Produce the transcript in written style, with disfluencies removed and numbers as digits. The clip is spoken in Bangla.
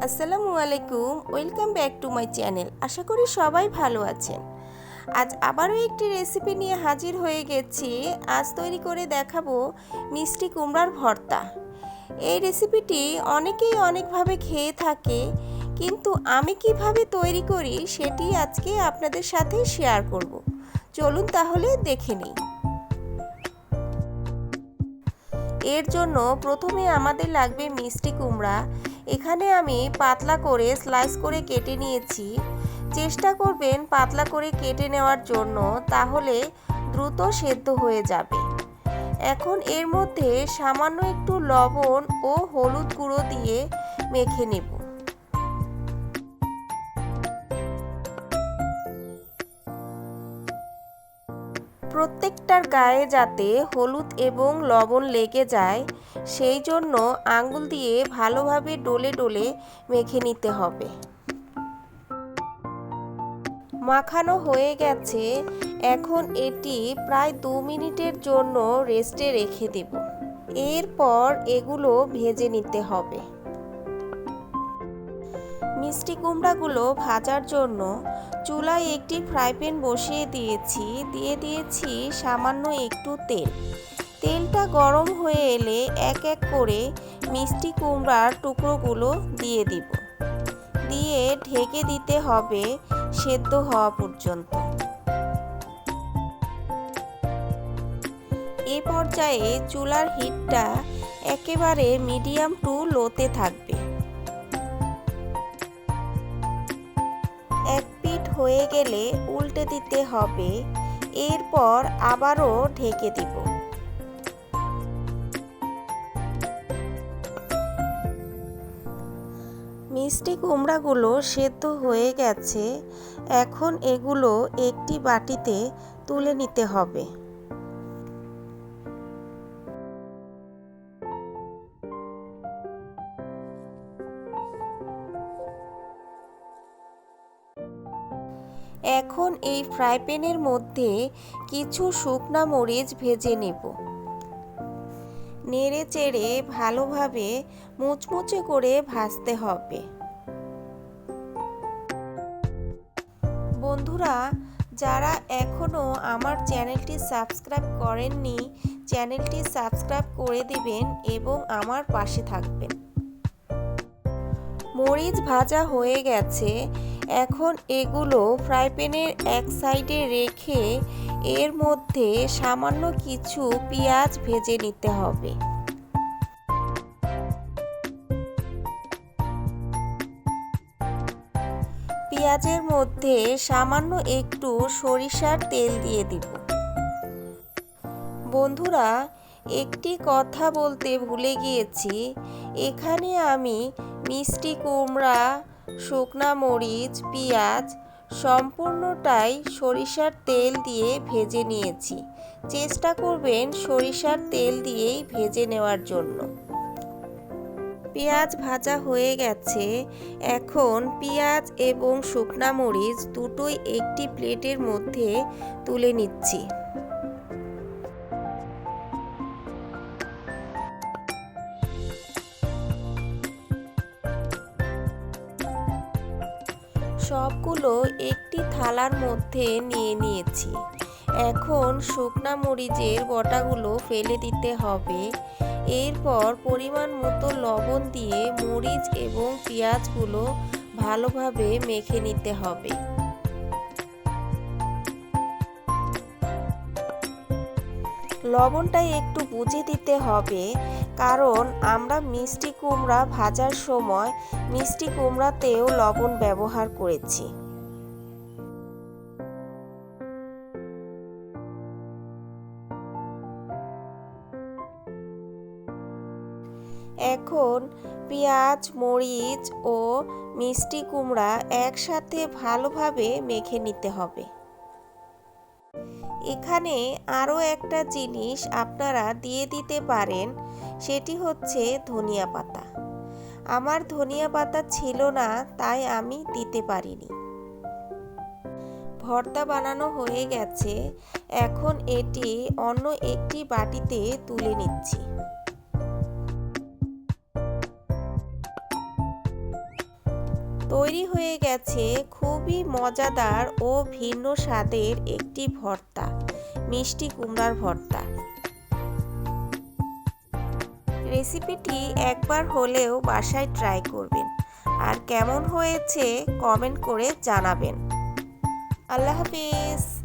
আসসালামু আলাইকুম, welcome back to my channel. আশা করি সবাই ভালো আছেন। আজ আবারও একটি রেসিপি নিয়ে হাজির হয়ে গেছি। আজ তৈরি করে দেখাবো মিষ্টি কুমড়ার ভর্তা। এই রেসিপিটি অনেকেই অনেকভাবে খেয়ে থাকে, কিন্তু আমি কিভাবে তৈরি করি সেটি আজকে আপনাদের সাথে শেয়ার করব। চলুন তাহলে দেখে নিই। এর জন্য প্রথমে আমাদের লাগবে মিষ্টি কুমড়া। এখানে আমি পাতলা করে স্লাইস করে কেটে নিয়েছি। চেষ্টা করবেন পাতলা করে কেটে নেওয়ার জন্য, তাহলে দ্রুত সেদ্ধ হয়ে যাবে। এখন এর মধ্যে সামান্য একটু লবণ ও হলুদ গুঁড়ো দিয়ে মেখে নেব। প্রত্যেকটার গায়ে যাতে হলুদ এবং লবণ লেগে যায়, সেই জন্য আঙ্গুল দিয়ে ভালোভাবে ডলে ডলে মেখে নিতে হবে। মাখানো হয়ে গেছে। এখন এটি প্রায় 2 মিনিটের জন্য রেস্টে রেখে দেব। এরপর এগুলো ভেজে নিতে হবে। মিষ্টি কুমড়াগুলো ভাজার জন্য চুলায় একটি ফ্রাই প্যান বসিয়ে দিয়ে দিয়েছি সামান্য একটু তেল। তেলটা গরম হয়ে এলে এক এক করে মিষ্টি কুমড়ার টুকরোগুলো দিয়ে দিব। দিয়ে ঢেকে দিতে হবে সেদ্ধ হওয়া পর্যন্ত। এ পর্যায়ে চুলার হিটটা একেবারে মিডিয়াম টু লোতে থাকবে। এক পিঠ হয়ে গেলে উল্টে দিতে হবে। এরপর আবারও ঢেকে দিব। মিষ্টি কুমড়াগুলো সেদ্ধ হয়ে গেছে। এখন এগুলো একটি বাটিতে তুলে নিতে হবে। এখন এই ফ্রাই প্যানের মধ্যে কিছু শুকনা মরিচ ভেজে নেব। নেড়ে চেড়ে ভালোভাবে মুচমুচে করে ভাজতে হবে। বন্ধুরা, যারা এখনও আমার চ্যানেলটি সাবস্ক্রাইব করেননি, চ্যানেলটি সাবস্ক্রাইব করে দিবেন এবং আমার পাশে থাকবেন। মরিচ ভাজা হয়ে গেছে। এখন এগুলো ফ্রাই প্যানের এক সাইডে রেখে এর মধ্যে সামান্য কিছু পেঁয়াজ ভেজে নিতে হবে। পেঁয়াজের মধ্যে সামান্য একটু সরিষার তেল দিয়ে দিব। বন্ধুরা, একটি কথা বলতে ভুলে গিয়েছি। এখানে আমি মিষ্টি কুমড়া, শুকনা মরিচ, পেঁয়াজ সম্পূর্ণটাই সরিষার তেল দিয়ে ভেজে নিয়েছি। চেষ্টা করবেন সরিষার তেল দিয়েই ভেজে নেওয়ার জন্য। পেঁয়াজ ভাজা হয়ে গেছে। এখন পেঁয়াজ এবং শুকনা মরিচ দুটোই একটি প্লেটের মধ্যে তুলে নিচ্ছি। সবগুলো একটি থালার মধ্যে নিয়ে নিয়েছি। এখন শুকনা মরিচের বটাগুলো ফেলে দিতে হবে। এরপর পরিমাণ মতো লবণ দিয়ে মরিচ এবং পেঁয়াজগুলো ভালোভাবে মেখে নিতে হবে। লবণটা একটু বুঝে দিতে হবে, কারণ আমরা মিষ্টি কুমড়া ভাজার সময় মিষ্টি কুমড়াতেও লবণ ব্যবহার করেছি। এখন পেঁয়াজ, মরিচ ও মিষ্টি কুমড়া একসাথে ভালোভাবে মেখে নিতে হবে। এখানে আরও একটা জিনিস আপনারা দিয়ে দিতে পারেন, সেটি হচ্ছে ধনিয়া পাতা। আমার ধনিয়া পাতা ছিল না, তাই আমি দিতে পারিনি। ভর্তা বানানো হয়ে গেছে। এখন এটি অন্য একটি বাটিতে তুলে নিচ্ছি। তৈরি হয়ে গেছে খুবই মজাদার ও ভিন্ন স্বাদের একটি ভর্তা, মিষ্টি কুমড়ার ভর্তা। রেসিপিটি একবার হলেও বাসায় ট্রাই করবেন আর কেমন হয়েছে কমেন্ট করে জানাবেন। আল্লাহ হাফিজ।